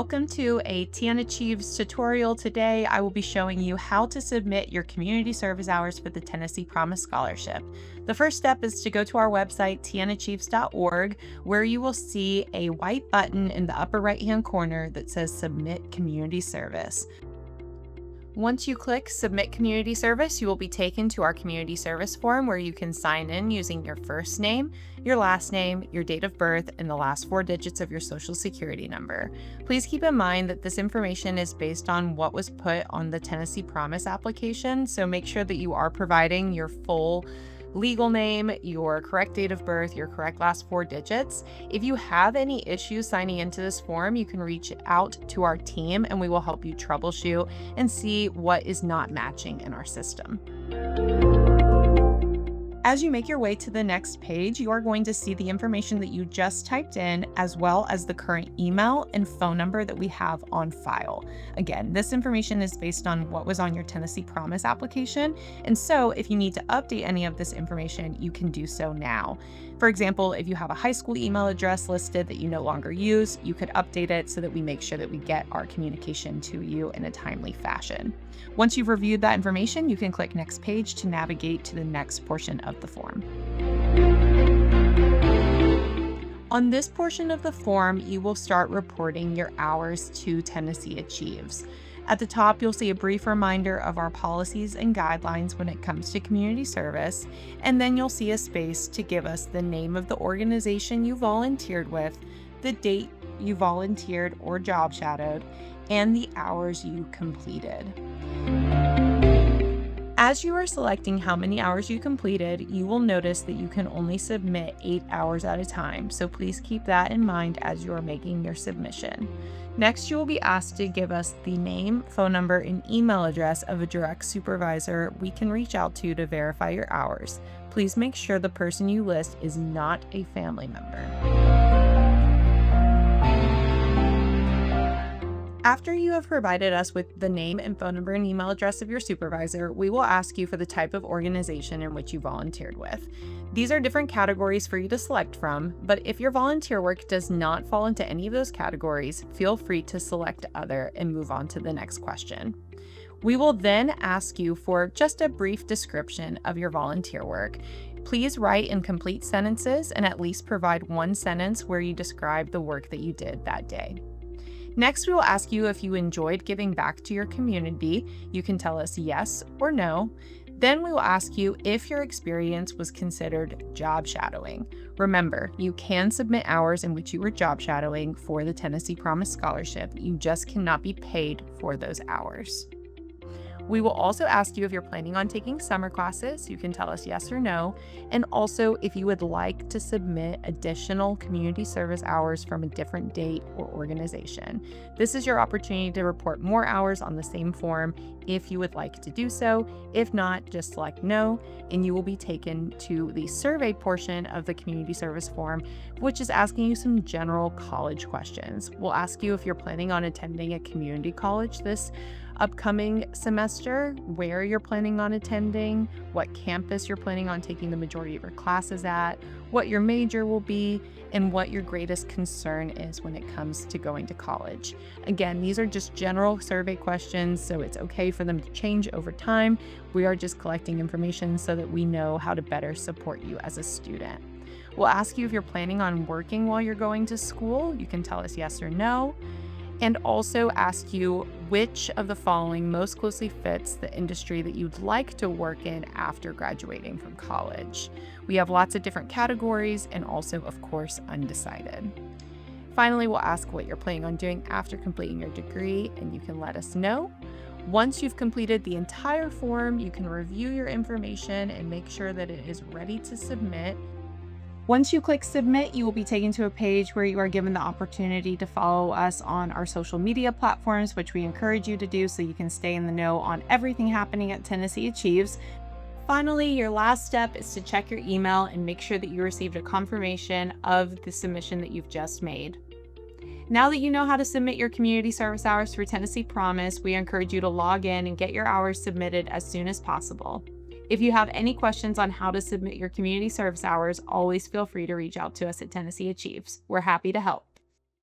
Welcome to a tnAchieves tutorial. Today, I will be showing you how to submit your community service hours for the Tennessee Promise Scholarship. The first step is to go to our website, tnAchieves.org, where you will see a white button in the upper right-hand corner that says Submit Community Service. Once you click Submit Community Service, you will be taken to our community service form where you can sign in using your first name, your last name, your date of birth, and the last 4 digits of your social security number. Please keep in mind that this information is based on what was put on the Tennessee Promise application, so make sure that you are providing your full legal name, your correct date of birth, your correct last 4 digits. If you have any issues signing into this form, you can reach out to our team and we will help you troubleshoot and see what is not matching in our system. As you make your way to the next page, you are going to see the information that you just typed in, as well as the current email and phone number that we have on file. Again, this information is based on what was on your Tennessee Promise application, and so if you need to update any of this information, you can do so now. For example, if you have a high school email address listed that you no longer use, you could update it so that we make sure that we get our communication to you in a timely fashion. Once you've reviewed that information, you can click Next Page to navigate to the next portion of the form. On this portion of the form, you will start reporting your hours to tnAchieves. At the top, you'll see a brief reminder of our policies and guidelines when it comes to community service, and then you'll see a space to give us the name of the organization you volunteered with, the date you volunteered or job shadowed, and the hours you completed. As you are selecting how many hours you completed, you will notice that you can only submit 8 hours at a time, so please keep that in mind as you are making your submission. Next, you will be asked to give us the name, phone number, and email address of a direct supervisor we can reach out to verify your hours. Please make sure the person you list is not a family member. After you have provided us with the name and phone number and email address of your supervisor, we will ask you for the type of organization in which you volunteered with. These are different categories for you to select from, but if your volunteer work does not fall into any of those categories, feel free to select other and move on to the next question. We will then ask you for just a brief description of your volunteer work. Please write in complete sentences and at least provide 1 sentence where you describe the work that you did that day. Next, we will ask you if you enjoyed giving back to your community. You can tell us yes or no. Then we will ask you if your experience was considered job shadowing. Remember, you can submit hours in which you were job shadowing for the Tennessee Promise Scholarship. You just cannot be paid for those hours. We will also ask you if you're planning on taking summer classes. You can tell us yes or no. And also if you would like to submit additional community service hours from a different date or organization. This is your opportunity to report more hours on the same form if you would like to do so. If not, just select no, and you will be taken to the survey portion of the community service form, which is asking you some general college questions. We'll ask you if you're planning on attending a community college this upcoming semester, where you're planning on attending, what campus you're planning on taking the majority of your classes at, what your major will be, and what your greatest concern is when it comes to going to college. Again, these are just general survey questions, so it's okay for them to change over time. We are just collecting information so that we know how to better support you as a student. We'll ask you if you're planning on working while you're going to school. You can tell us yes or no. And also ask you which of the following most closely fits the industry that you'd like to work in after graduating from college. We have lots of different categories and also, of course, undecided. Finally, we'll ask what you're planning on doing after completing your degree, and you can let us know. Once you've completed the entire form, you can review your information and make sure that it is ready to submit. Once you click Submit, you will be taken to a page where you are given the opportunity to follow us on our social media platforms, which we encourage you to do so you can stay in the know on everything happening at tnAchieves. Finally, your last step is to check your email and make sure that you received a confirmation of the submission that you've just made. Now that you know how to submit your community service hours for Tennessee Promise, we encourage you to log in and get your hours submitted as soon as possible. If you have any questions on how to submit your community service hours, always feel free to reach out to us at tnAchieves. We're happy to help.